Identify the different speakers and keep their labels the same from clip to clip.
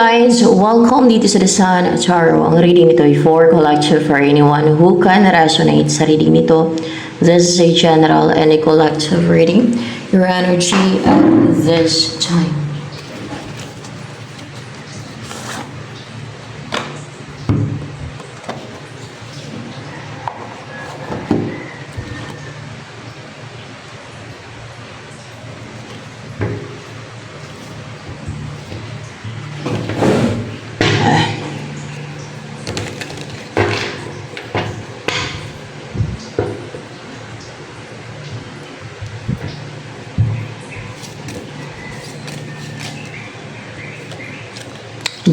Speaker 1: Guys, welcome dito sa The Sun Tarot. Ang reading nito ay for collective for anyone who can resonate sa reading nito. This is a general and a collective reading. Your energy at this time.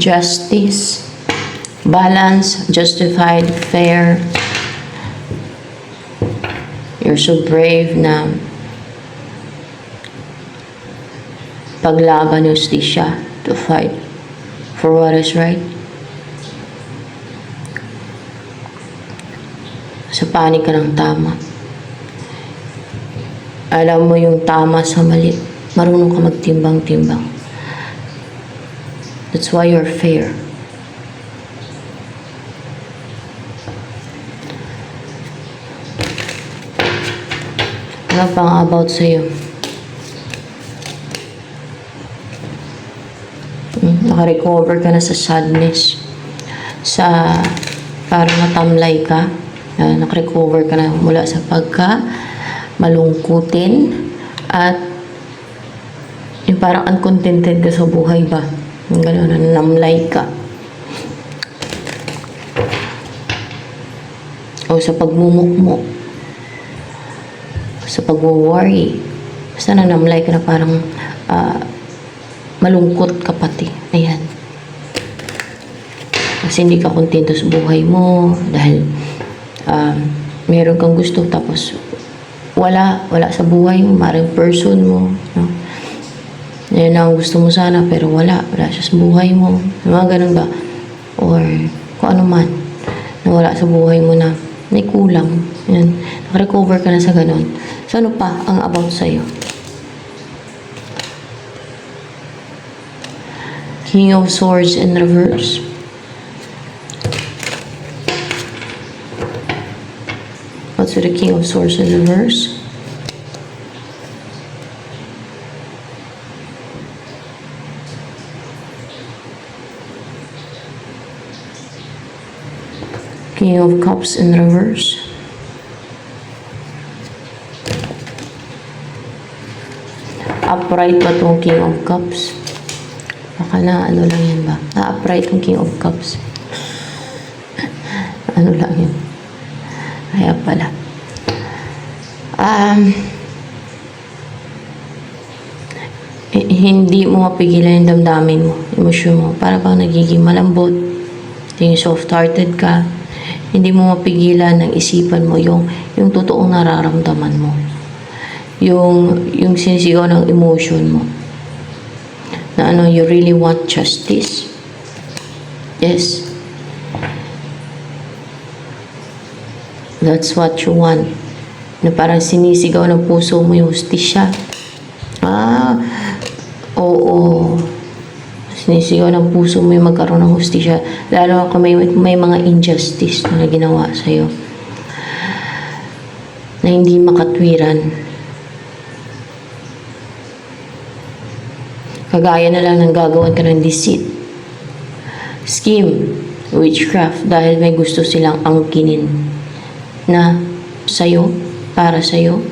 Speaker 1: Justice, balance, justified, fair. You're so brave na paglaban ng justisya to fight for what is right. Sa panig ka ng tama. Alam mo yung tama sa mali. Marunong ka magtimbang-timbang. That's why you're fair. Ano pang about sa'yo? Naka-recover ka na sa sadness. Sa parang natamlay ka. Naka-recover ka na mula sa malungkutin. At yung parang uncontented ka sa buhay ba? Yung gano'n, namlay ka. O sa pagmumukmok. Sa pag-worry. Basta namlay ka na parang malungkot ka pati. Ayan. Kasi hindi ka kontento sa buhay mo. Dahil meron kang gusto tapos wala sa buhay mo. Maring person mo. No? Yan ang gusto mo sana pero wala siya sa buhay mo. Mga ganun ba? Or kung ano man na wala sa buhay mo na may kulang. Yan. Naka-recover ka na sa ganun. So ano pa ang about sa'yo? King of Swords in reverse. What's with the King of Swords in reverse? King of Cups in reverse. Upright ba itong King of Cups? Baka na ano lang yan ba? Upright itong King of Cups. Ano lang yun? Kaya pala. Hindi mo mapigilan yung damdamin mo, emosyon mo. Para bang nagiging malambot. Yung soft-hearted ka. Hindi mo mapigilan ng isipan mo yung totoong nararamdaman mo. Yung sinisigaw ng emotion mo. Na you really want justice. Yes. That's what you want. Na parang sinisigaw ng puso mo yung hustisya. Oo. Sinisigaw ng puso mo yung magkaroon ng hustisya. Lalo kung may mga injustice na ginawa sa'yo. Na hindi makatwiran. Kagaya na lang ng gagawan ka ng deceit. Scheme. Witchcraft. Dahil may gusto silang angkinin. Na sa'yo. Para sa'yo.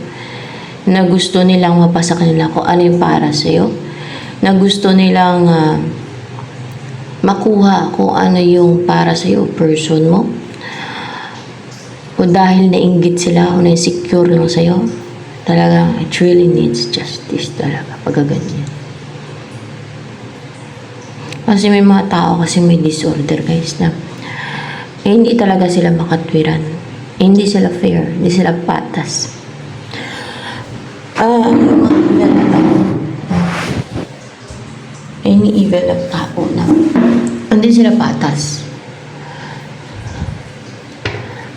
Speaker 1: Na gusto nilang mapasa kanila kung ano yung para sa'yo. Na gusto nilang makuha kung ano yung para sa'yo, person mo. O dahil nainggit sila o na-insecure lang sa'yo, talagang it really needs justice talaga pag ganyan. Kasi may mga tao kasi may disorder guys na hindi talaga sila makatwiran. Hindi sila fair, hindi sila patas. Any evil ng tao na hindi sila patas.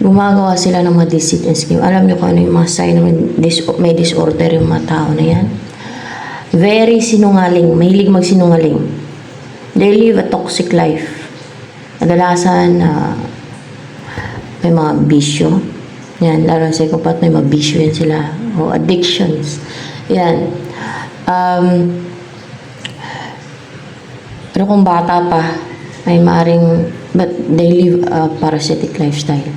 Speaker 1: Gumagawa sila ng mga deceit and scheme. Alam niyo kung ano yung mga sign na may disorder yung mga tao na yan? Very sinungaling. Mahilig magsinungaling. They live a toxic life. Kadalasan, may mga bisyo. Yan, lalo sa psychopath, may mga bisyo yan sila. O addictions. Yan. Pero kung bata pa, ay maaring, but they live a parasitic lifestyle.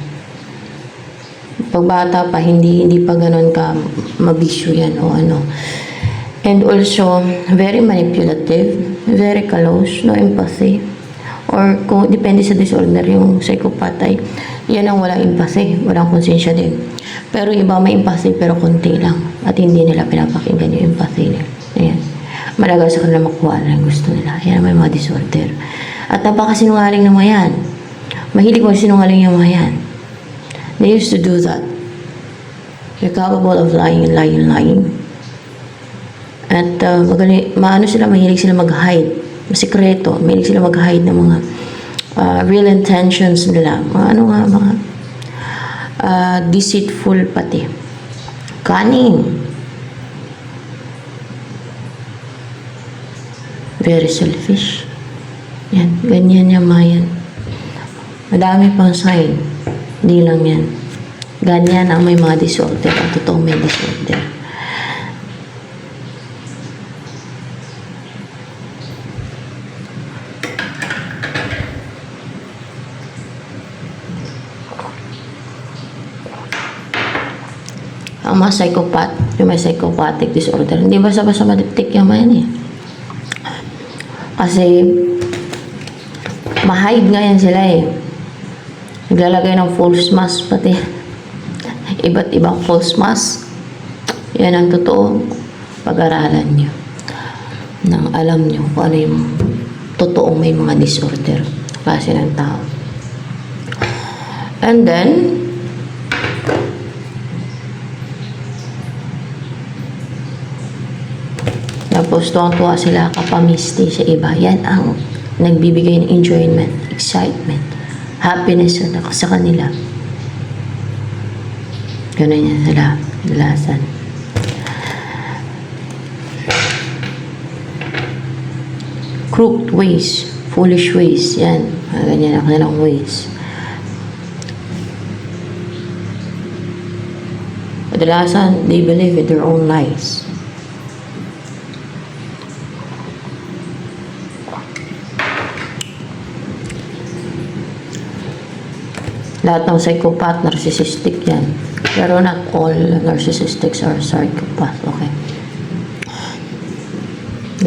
Speaker 1: Pag bata pa, hindi pa ganun ka mabisyo yan o ano. And also, very manipulative, very close, no empathy. Or kung depende sa disorder, yung psychopath ay yan ang walang empathy, walang konsensya din. Pero iba may empathy pero konti lang at hindi nila pinapakinggan yung empathy nila. Ayan. Malaga sa kanila makuha na yung gusto nila. Yan may mga disorder. At napakasinungaling ng mga yan. Mahilig magsinungaling yung mga yan. They used to do that. They're capable of lying. At maano sila, mahilig sila mag-hide. Sikreto. Mahilig sila mag-hide ng mga real intentions nila. Mga deceitful pati. Cunning. Very selfish. Yan. Ganyan yung mga yan. Madami pang sign. Hindi lang yan. Ganyan ang may mga disorder. Ang totoong may disorder. Ang mga psychopath, yung may psychopathic disorder, hindi basta-basta madiptik yung mga yan eh. Kasi, ma-hide nga yan sila eh. Naglalagay ng false mask pati. Iba't ibang false mask. Yan ang totoo. Pag-aralan nyo. Nang alam nyo kung ano yung totoong may mga disorder. Klase ng tao. And then, tapos tuwang-tuwa sila kapamisti sa iba. Yan ang nagbibigay ng enjoyment, excitement, happiness sa kanila. Ganun yan sila. Dalasan. Crooked ways, foolish ways. Yan. Ganyan ang kanilang ways. Kadalasan, they believe in their own lies. Lahat ng psychopath, narcissistic yan. Pero not all narcissistics are psychopath. Okay.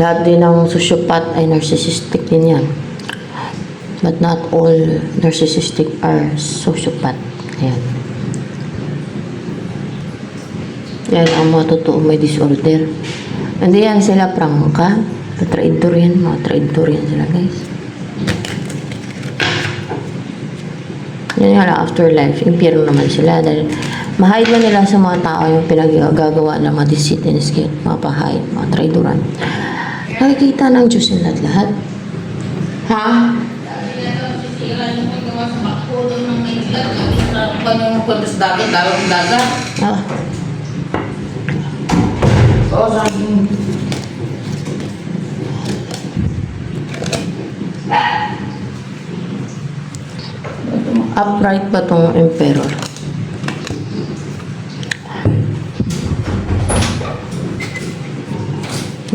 Speaker 1: Lahat din ng sociopath ay narcissistic din yan. But not all narcissistic are sociopath. Ayan. Yan ang mga totoo may disorder. Hindi yan sila prangka. Traitor yan. Mga traitor yan sila guys. Yan nga lang, afterlife, impyerno naman sila dahil mahide lang nila sa mga tao yung pinagagawa ng mga deceit and escape, mga pahide, mga traidoran. Nakikita ng Diyos yung lahat. Ha? Ah. Upright ba tong emperor?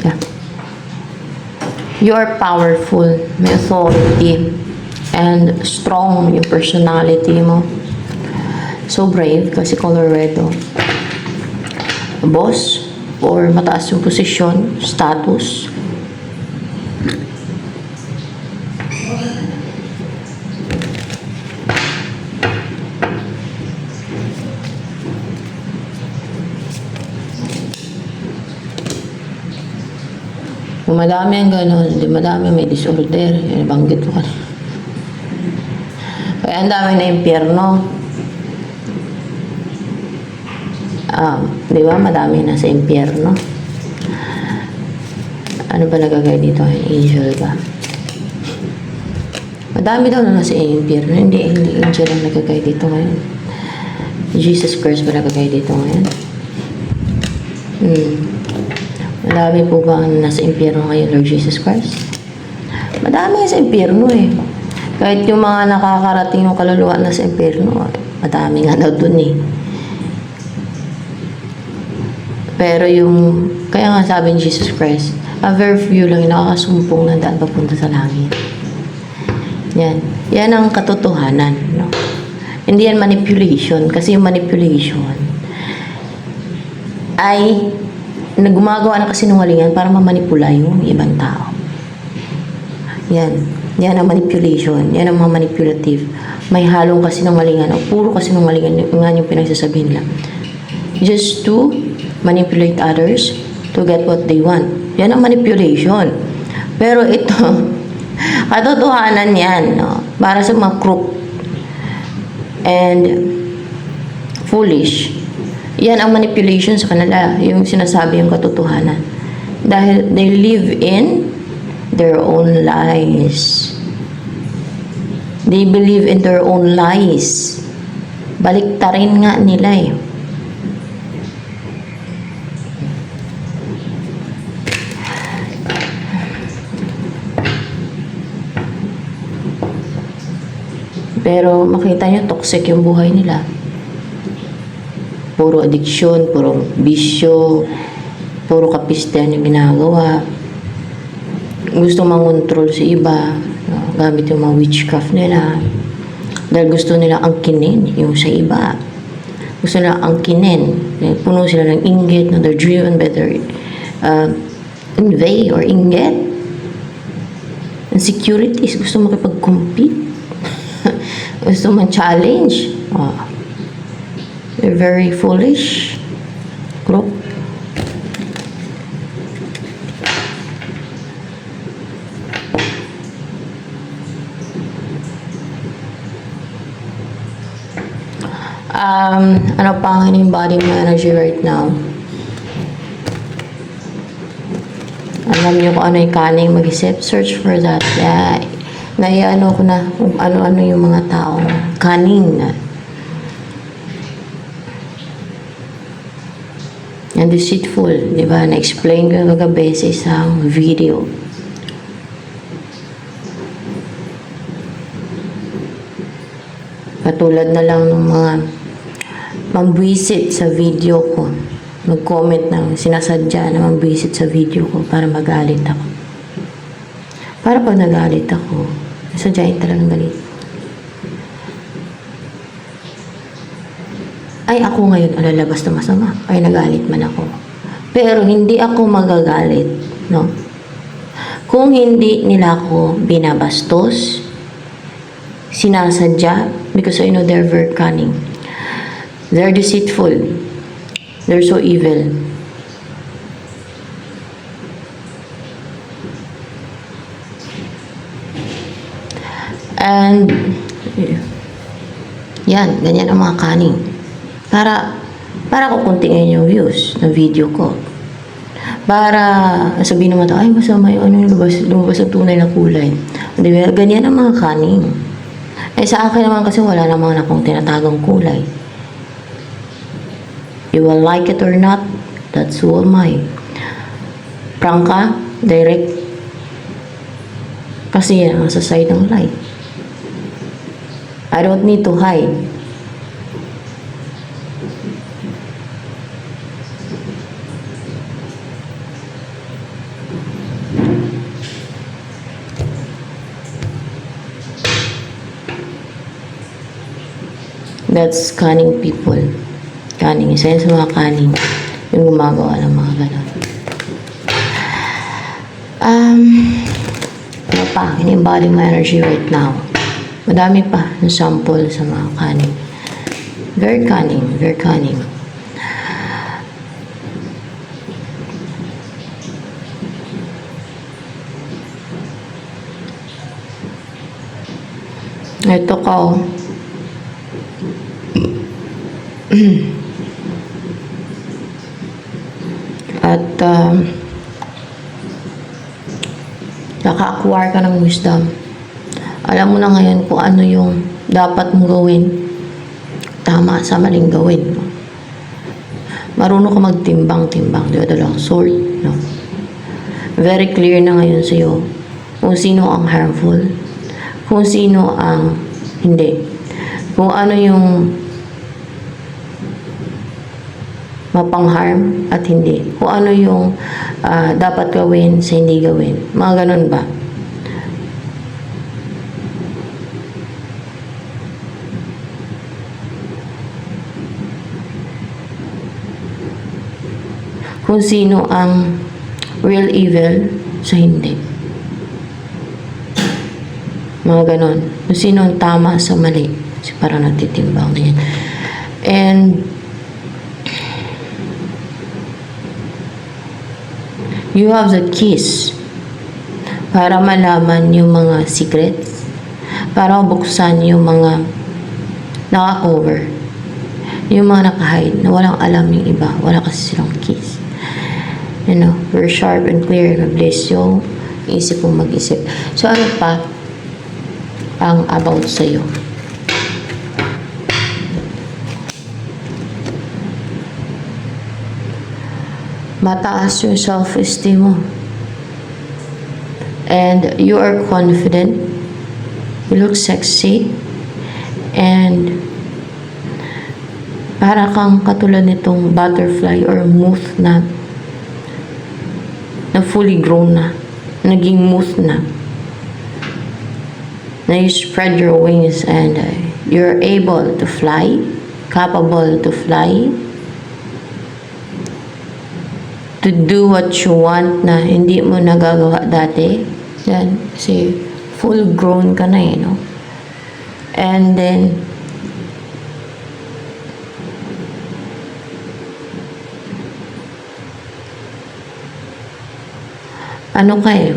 Speaker 1: Yeah. You are powerful, may authority, and strong yung personality mo. So brave kasi color red. Boss or mataas yung posisyon, status. Kung madami ang gano'n, hindi madami may disorder. Yan, banggit mo ka na. Kaya ang dami na impyerno. Di ba? Madami na sa impyerno. Ano ba nagagay dito? Angel ba? Madami daw na nasa impyerno. Hindi angel ang nagagay dito ngayon. Jesus Christ ba nagagay dito ngayon? Madami po ba ang nasa impyerno ngayon, Lord Jesus Christ? Madami sa impyerno eh. Kahit yung mga nakakarating ng kaluluwa na sa impyerno, madami nga daw dun eh. Pero yung, kaya nga sabi ni Jesus Christ, a very few lang yung nakakasumpong na daan papunta sa langit. Yan. Yan ang katotohanan. No? Hindi yan manipulation. Kasi yung manipulation ay gumagawa ng kasinungalingan para mamanipula yung ibang tao. Yan. Yan ang manipulation. Yan ang mga manipulative. May halong kasinungalingan o puro kasinungalingan yung pinagsasabihin nila. Just to manipulate others to get what they want. Yan ang manipulation. Pero ito, katotohanan yan, no? Para sa mga crook and foolish. Yan ang manipulation sa kanila, yung sinasabi yung katotohanan. Dahil they live in their own lies. They believe in their own lies. Baliktarin nga nila eh. Pero makita nyo, toxic yung buhay nila. Puro addiction, puro bisyo, puro kapistehan yung ginagawa. Gusto mangontrol sa iba, no? Gamit yung mga witchcraft nila. Dahil gusto nila angkinin yung sa iba. Gusto nila angkinin. Puno sila ng inggit, no? They're driven by their envy or inggit. Insecurities, gusto makipag-compete. Gusto man challenge. Oh. They're very foolish. Group. Ano pa ang embody mo energy right now? Alam niyo kung ano yung kaning mag-isip? Search for that. Yeah. Naiano ko na kung ano-ano yung mga tao. Cunning na. And deceitful. Diba? Na-explain ko yung kagabi sa isang video. Katulad na lang ng mga mambwisit sa video ko. Mag-comment ng sinasadya na mambwisit sa video ko para magalit ako. Para pag nagalit ako, sadyain talagang galit. Ay, ako ngayon alalabas na masama. Ay, nagalit man ako. Pero hindi ako magagalit, no? Kung hindi nila ako binabastos, sinasadya, because I know they're very cunning. They're deceitful. They're so evil. And, yan, ganyan ang mga cunning. Para kukuntingin yung views ng video ko. Para sabihin naman ito, ay masama yung ano yung lumabas ang tunay na kulay. Diba? Ganyan ang mga cunning. Eh sa akin naman kasi wala namang akong tinatagong kulay. You will like it or not, that's who am I. Prangka, direct. Kasi yan ang sa side ng light. I don't need to hide. That's cunning people. Cunning. Isa yan sa mga cunning. Yung gumagawa ng mga ganon. Ano pa? In-embody my energy right now. Madami pa ng sample sa mga cunning. Very cunning. Very cunning. Ito ka, oh. At naka-acquire ka ng wisdom. Alam mo na ngayon kung ano yung dapat mong gawin. Tama sa maling gawin. No? Marunong ka magtimbang-timbang. Diba? Dalawang sword. No? Very clear na ngayon sa'yo Kung sino ang harmful, kung sino ang hindi, kung ano yung mapang-harm at hindi, kung ano yung dapat gawin sa hindi gawin, mga ganun ba? Kung sino ang real evil sa hindi, mga ganon. Kung sino ang tama sa mali, kasi parang natitimbang din yan. And you have the keys para malaman yung mga secrets, para buksan yung mga naka-cover, yung mga naka-hide na walang alam yung iba, wala kasi silang keys. You know, we're sharp and clear na bless yung isip mong mag-isip. So ano pa ang about sa'yo? Mataas yung self-esteem mo. And you are confident. You look sexy. And para kang katulad nitong butterfly or moth na fully grown na. Naging moth na. Na you spread your wings and you're able to fly. Capable to fly. To do what you want na hindi mo nagagawa dati. Yan. Kasi full grown ka na no? And then, ano kayo?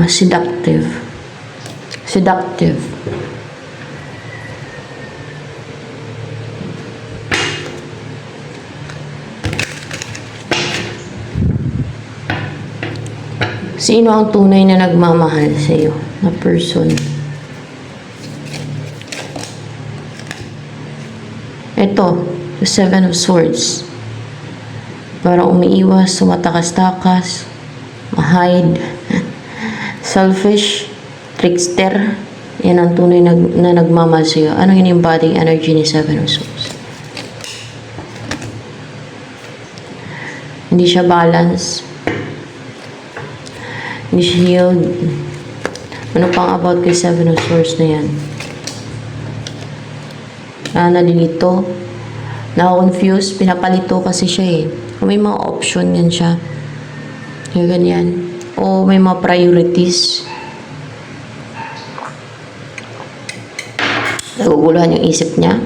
Speaker 1: Seductive. Seductive. Sino ang tunay na nagmamahal sa iyo na person? Ito, the Seven of Swords. Parang umiiwas, sumatakas-takas, ma-hide, selfish, trickster. Yan ang tunay na nagmamahal sa iyo. Ano yun yung body energy ni Seven of Swords? Hindi siya balance. Hindi siya healed. Ano pang about kay Seven of Swords na yan? Nalilito. Na-confused. Pinapalito kasi siya May mga option yan siya. Yung ganyan. O may mga priorities. Naguguluhan yung isip niya.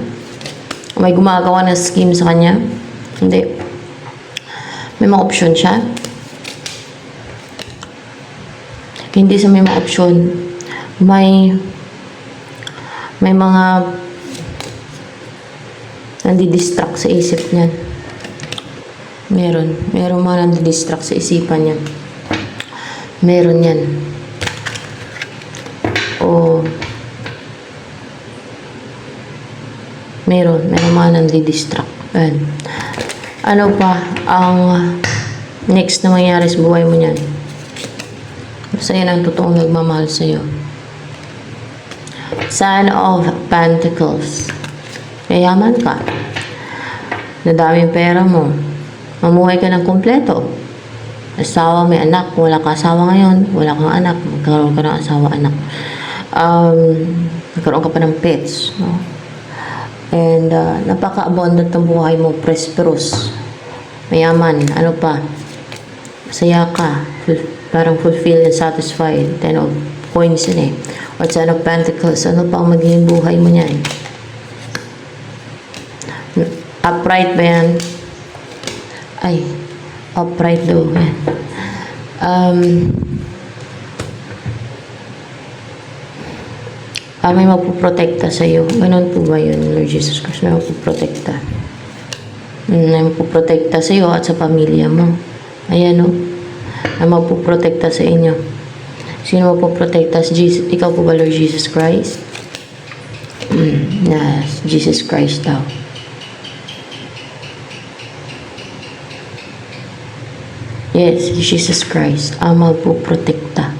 Speaker 1: O may gumagawa ng scheme sa kanya. Hindi. May mga option siya. Hindi sa may mga option. May mga nandidistract sa isip niya. Meron mga nandidistract sa isipan niya. Meron yan. O meron mga nandidistract. Ano pa ang next na mangyari sa buhay mo niyan? Basta yan ang totoong nagmamahal sa'yo. Son of Pentacles. Mayaman ka. Nadaming pera mo. Mamuhay ka ng kumpleto. Asawa, may anak. Wala ka asawa ngayon. Wala kang anak. Magkaroon ka ng asawa, anak. Magkaroon ka pa ng pets. No? And napaka-abundant ng buhay mo. Prosperous. Mayaman. Ano pa? Masaya ka. Parang fulfilled and satisfied. Ten of coins yun Or Ten of Pentacles. Ano pa ang magiging buhay mo niyan? Upright ba yan? Ay, upright daw. May magpuprotekta sa'yo. Ganun po ba yun, Lord Jesus Christ? May magpuprotekta. May magpuprotekta sa'yo at sa pamilya mo. Ayan na magpuprotekta sa inyo. Sino magpuprotekta? Ikaw po ba, Lord Jesus Christ? Yes, Jesus Christ daw. Yes, Jesus Christ ang magpuprotekta.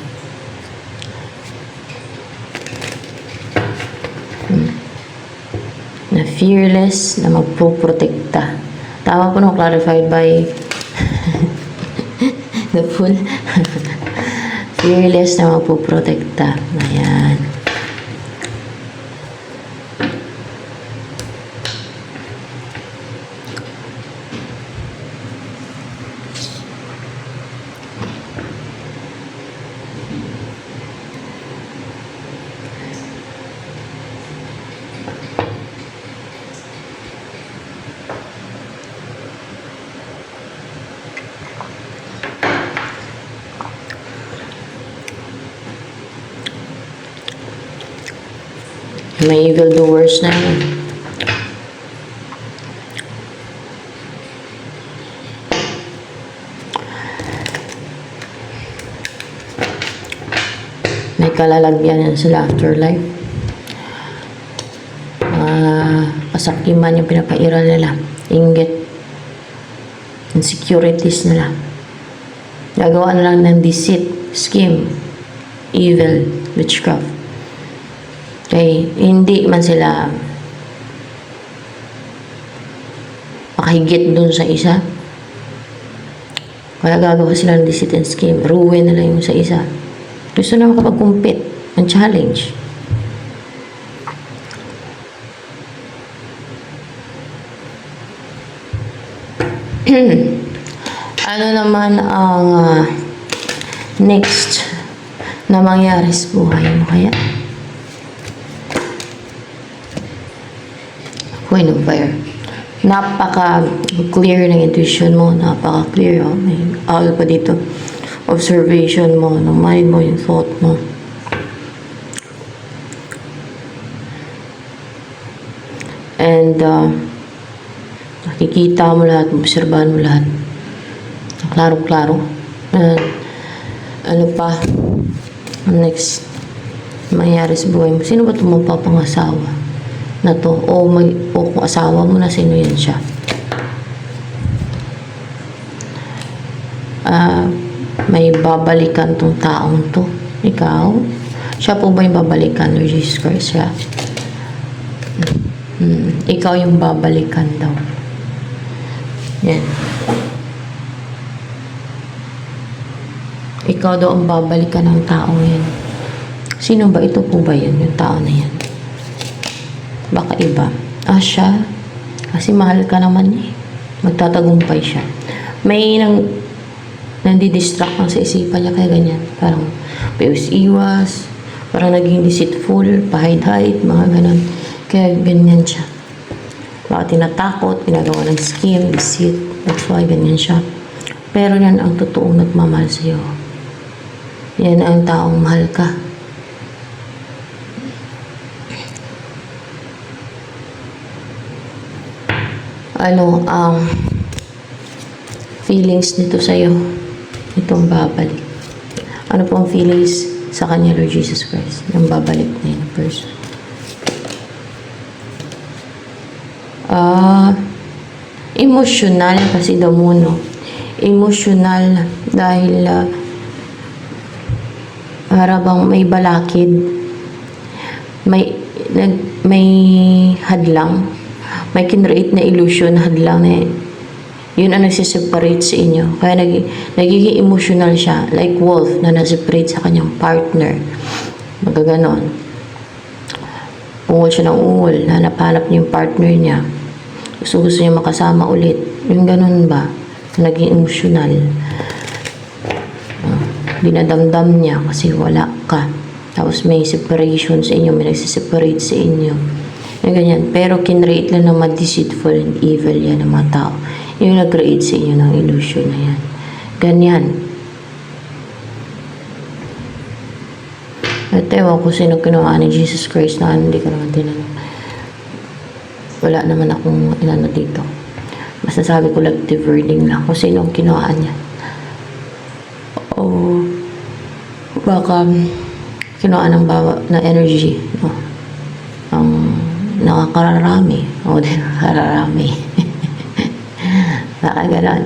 Speaker 1: Na fearless na magpoprotekta. Tama po no, clarified by the full. Fearless na magpoprotekta. Ayan. May evil doers na yun. May kalalagyan yan sila afterlife. Kasakiman yung pinapairal nila. Inggit. Insecurities nila. Gagawa na lang ng deceit, scheme, evil, witchcraft. Okay, hindi man sila makahigit dun sa isa. Kaya gagawa sila ng deceit and scheme. Ruin na lang yung sa isa. Gusto na makapag-compete ng challenge. Ano naman ang next na mangyari sa buhay mo kaya? Queen of Fire. Napaka-clear ng intuition mo. Napaka-clear. Oh. May all pa dito. Observation mo, ng mind mo, yung thought mo. And nakikita mo lahat, obserbahan mo lahat. Klaro-klaro. Ano pa? Next mangyari sa buhay mo. Sino ba ito mapapangasawa na to? O kung asawa mo na, sino yan siya? May babalikan tong taong to. Ikaw? Siya po ba yung babalikan, Lord Jesus Christ? Siya? Ikaw yung babalikan daw. Yan. Ikaw daw ang babalikan ng taong yan. Sino ba? Ito po ba yan? Yung tao na yan? Baka iba. Siya. Kasi mahal ka naman eh. Magtatagumpay siya. May nandidistract lang sa isipan niya kaya ganyan. Parang iwas, parang naging deceitful, pahide-hide, mga ganon. Kaya ganyan siya. Baka tinatakot, ginagawa ng scheme, deceit. That's why ganyan siya. Pero yan ang totoong nagmamahal sa'yo. Yan ang taong mahal ka. Ano ang feelings nito sa'yo? Itong babalik. Ano pong feelings sa kanya, Lord Jesus Christ? Yung babalik na yun, person. Emotional kasi daw mo, no? Emotional dahil para bang may balakid, may hadlang, may kinreate na illusion, hadlang na yun ang nagsiseparate sa inyo. Kaya nagiging emotional siya, like wolf na nasiseparate sa kanyang partner. Magaganon. Ungol siya ng ungol, hanap-hanap niya yung partner niya. Gusto niya makasama ulit. Yung ganun ba? Naging emotional. Dinadamdam niya kasi wala ka. Tapos may separation sa inyo, may nagsiseparate sa inyo. Yung ganyan. Pero kinreate lang ng mga deceitful and evil yan ng mga tao. Yung nag-create sa inyo ng illusion na yan. Ganyan. At ewan ko sino kinuha ni Jesus Christ na hindi ko naman tinanong. Wala naman akong inano dito. Basta sabi ko collective wording lang kung sino kinuha niya. O baka kinuha ng na energy. No? Ang nakakararami. O di nakakararami. Baka ganon.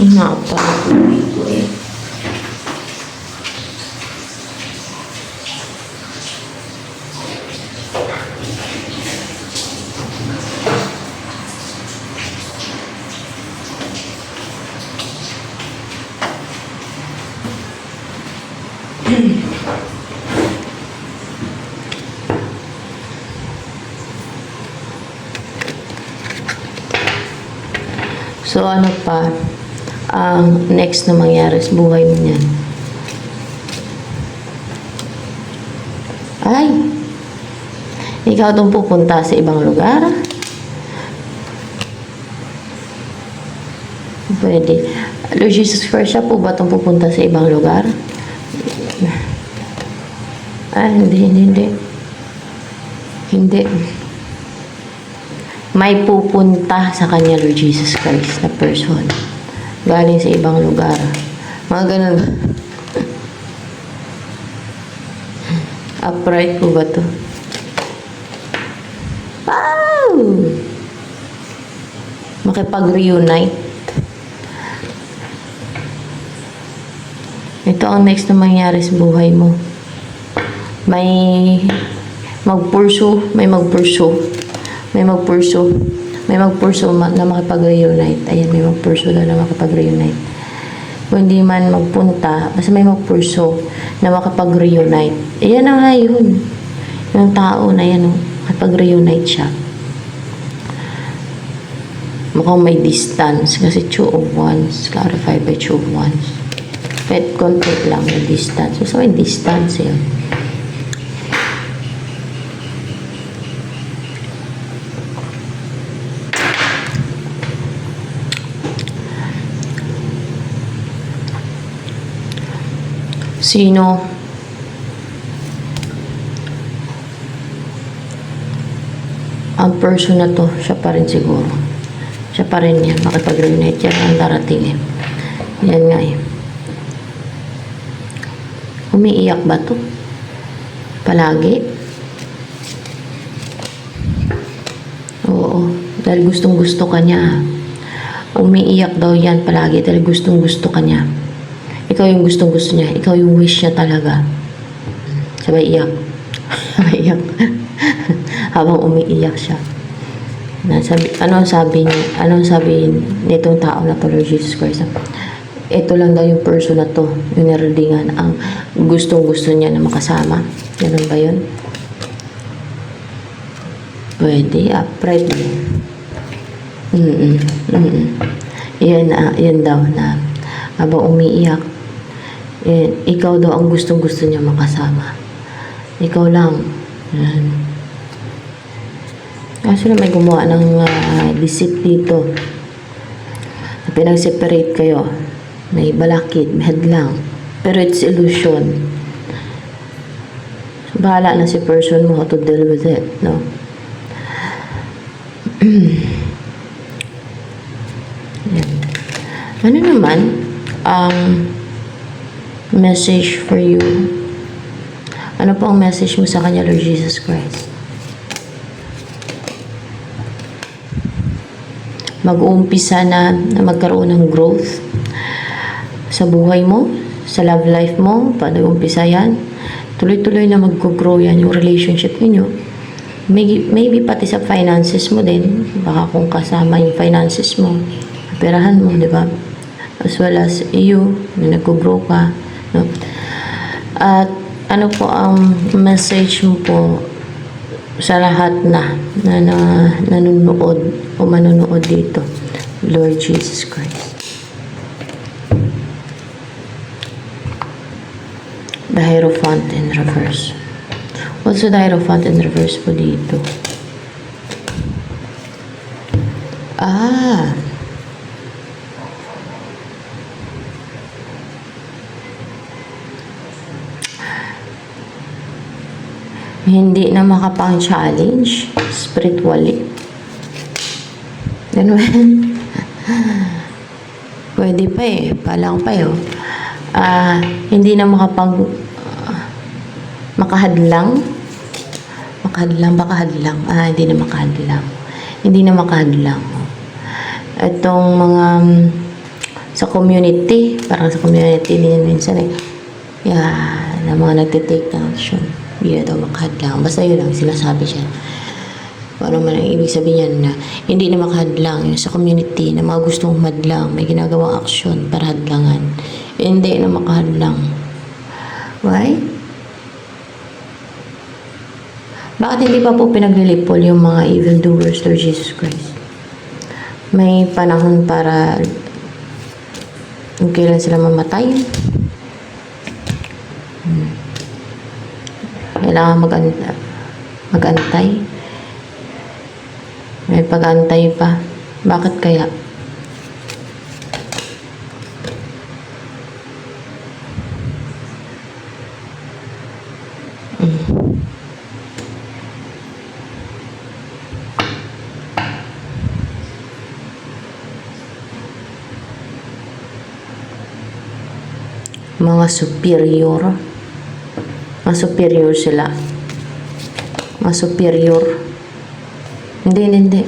Speaker 1: Napa. So, ano pa, ang next na mangyari sa buhay mo niyan? Ay, ikaw itong pupunta sa ibang lugar? Pwede. Lord Jesus Christ, siya po ba itong pupunta sa ibang lugar? Hindi. Hindi. May pupunta sa kanya, Lord Jesus Christ, na person. Galing sa ibang lugar. Mga ganun ba? Upright po ba to? Wow! Makipag-reunite. Ito ang next na mangyari sa buhay mo. May mag-pursue na makipag-reunite. Ayan, may mag-pursue na makipag-reunite. Kung hindi man magpunta, basta may mag-pursue na makipag-reunite. Ayan na nga yun. Yung tao na yan, makipag-reunite siya. Mukhang may distance kasi 2 of wands, clarified by 2 of wands. Kahit konti lang yung distance. So, may distance yun. Sino ang person na to? Siya pa rin siguro. Siya pa rin yan. Makipag-reunite yan ang darating eh. Yan nga eh. Umiiyak ba to? Palagi? Oo. Dahil gustong-gusto ka niya. Umiiyak daw yan palagi dahil gustong-gusto ka niya. Ikaw yung gustong-gusto niya. Ikaw yung wish niya talaga. Sabay iyak. Sabay iyak. Habang umiiyak siya. Anong sabi nitong tao na to, Lord Jesus Christ? Ito lang daw yung person na to, yung naradingan, ang gustong-gusto niya na makasama. Ganun ba yun? Pwede, upright mo. Yan daw na habang umiiyak, ikaw daw ang gustong-gusto niya makasama. Ikaw lang. Yan. Kaso na may gumawa ng deceit dito. Pinag-separate kayo. May balakid, may hadlang. Pero it's illusion. So, bahala na si person mo how to deal with it, no? Yan. Ano naman, message for you. Ano po ang message mo sa kanya, Lord Jesus Christ? Mag-uumpisa na magkaroon ng growth sa buhay mo, sa love life mo. Paano umpisa yan? Tuloy-tuloy na mag-grow yan yung relationship niyo. Maybe pati sa finances mo din. Baka kung kasama yung finances mo, perahan mo, di ba? As well as you, na nag-grow ka. No? At ano po ang message mo po sa lahat na nanonood o manonood dito, Lord Jesus Christ? The Hierophant in reverse. Also, the Hierophant in reverse po dito. Hindi na makapang-challenge spiritually. Ganun. Pwede pa eh. Palang pa yun. Hindi na makahadlang. Hindi na makahadlang. Itong mga sa community. Parang sa community din minsan eh. Yan, na mga nagtitake ng action. Hindi na daw makahadlang. Basta yun lang, sinasabi siya. Ano man ang ibig sabihin niya na hindi na makahadlang yung sa community na mga gustong madlang, may ginagawang aksyon para hadlangan. Hindi na makahadlang. Why? Bakit hindi pa po pinaglilipol yung mga evildoers, Lord Jesus Christ? May panahon para kung kailan sila mamatay. Kailangan mag-antay. May pag-antay pa. Bakit kaya? Mga superior. Mga superior sila. Mga superior. Hindi.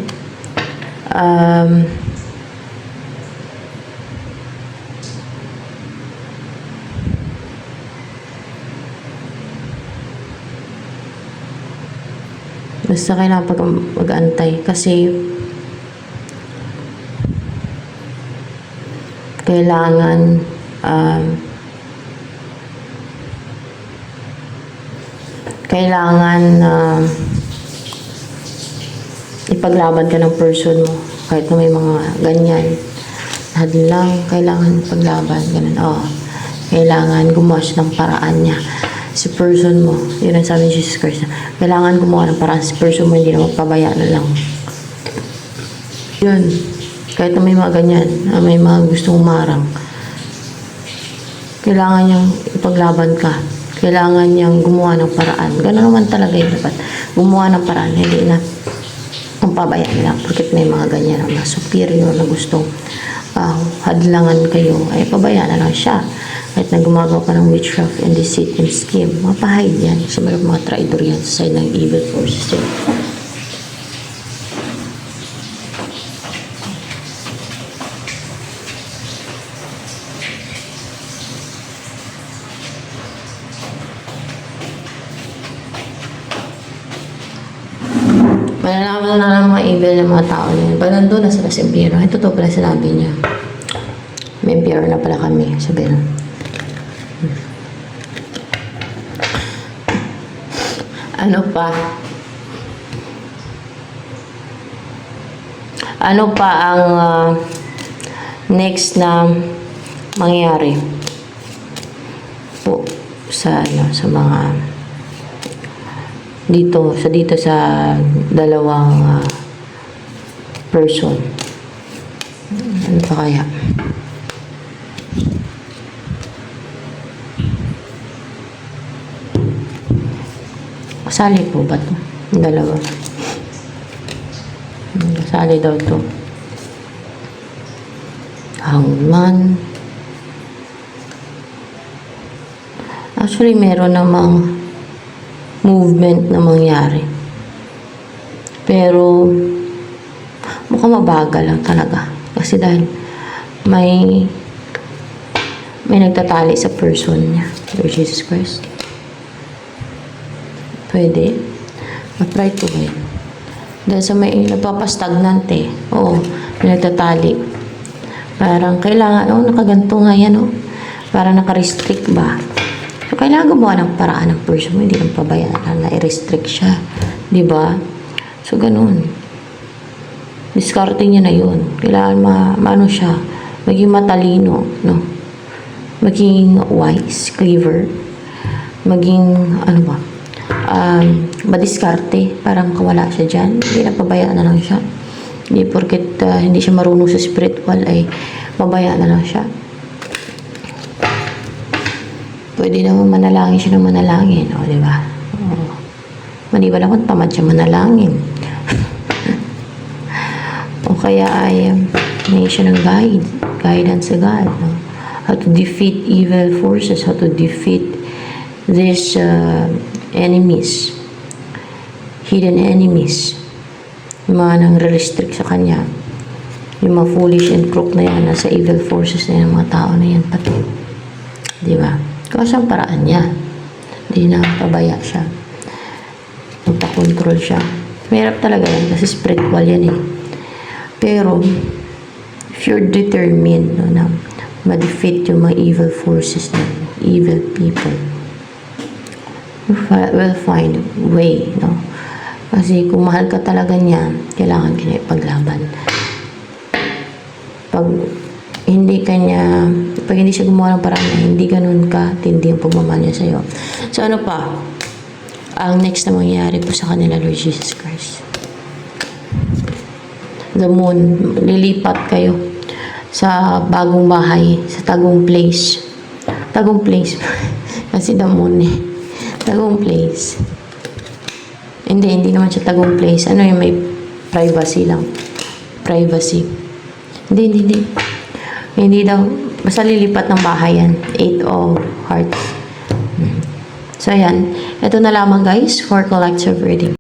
Speaker 1: Basta kailangan mag-antay kasi kailangan ipaglaban ka ng person mo kahit na may mga ganyan hadlang, kailangan paglaban ganun. Kailangan gumawa siya ng paraan niya si person mo. Yun ang sabi ni Jesus Christ, kailangan gumawa ng paraan si person mo, hindi na magpabaya na lang yun. Kahit na may mga ganyan, may mga gustong umarang, kailangan niyang ipaglaban ka, kailangan niyang gumawa ng paraan. Gano'n naman talaga yung dapat, gumawa ng paraan, hindi na kung pabaya nila porque may mga ganyan na superior na gustong hadlangan kayo, ay pabaya na lang siya. Kahit na gumagawa ka ng witchcraft and deceit and scheme, mapahide yan sa mga traidor yan sa side ng evil forces yan. Malalaman na ng mga evil ng mga tao na yun. Pag nandun na sila sa impyerno, ito to pala sinabi niya. May impyerno na pala kami, sabi na. Ano pa? Ano pa ang next na mangyayari po sa mga dito sa dalawang person? Ano pa kaya? Kasali po ba ito? Dalawa. Kasali daw ito. Hangman. Actually, meron namang movement na mangyari. Pero, mukhang mabagal lang talaga. Kasi dahil may nagtatali sa person niya. Lord Jesus Christ. Pwede. Ma-try ko ba yun? Dahil sa may napapastagnant eh. Oo, may nagtatali. Parang kailangan, nakaganto nga yan, parang naka-restrict ba? So, kailangan gumawa ng paraan ng person mo, hindi lang pabayaan na i-restrict siya. Diba? So, ganun. Discarding niya na yun. Kailangan maano siya, maging matalino, no? Maging wise, clever, maging, madiskarte, parang kawala siya dyan. Hindi na pabayaan na lang siya. Hindi porket hindi siya marunong sa spiritual ay pabayaan na lang siya. Pwede naman manalangin siya ng manalangin, di ba? Maliban ako, tamad siya manalangin. O kaya ay may siya ng guidance sa God, no? How to defeat evil forces, how to defeat these enemies, hidden enemies, yung mga nang restrict sa kanya. Yung mga foolish and crook na yan, nasa evil forces na yan, mga tao na yan pati. Di ba? Kasi ang paraan niya. Hindi na pabaya siya. Magpakontrol siya. Mahirap talaga yan kasi spiritual yan eh. Pero, if you're determined no, na ma-defeat yung mga evil forces na evil people, you will find a way, no? Kasi kung mahal ka talaga niya, kailangan ka niya ipaglaban. Pag hindi siya gumawa ng paraan na hindi ganun ka, tindi ang pagmamahal niya sa'yo. So ano pa? Ang next na mangyayari po sa kanila, Lord Jesus Christ. The moon, lilipat kayo sa bagong bahay, sa tagong place. Tagong place. Kasi the moon eh. Tagong place. Hindi naman siya tagong place. Ano yung may privacy lang. Privacy. Hindi daw. Basta lilipat ng bahay yan. 8 of hearts. So, ayan. Ito na lamang guys for collective reading.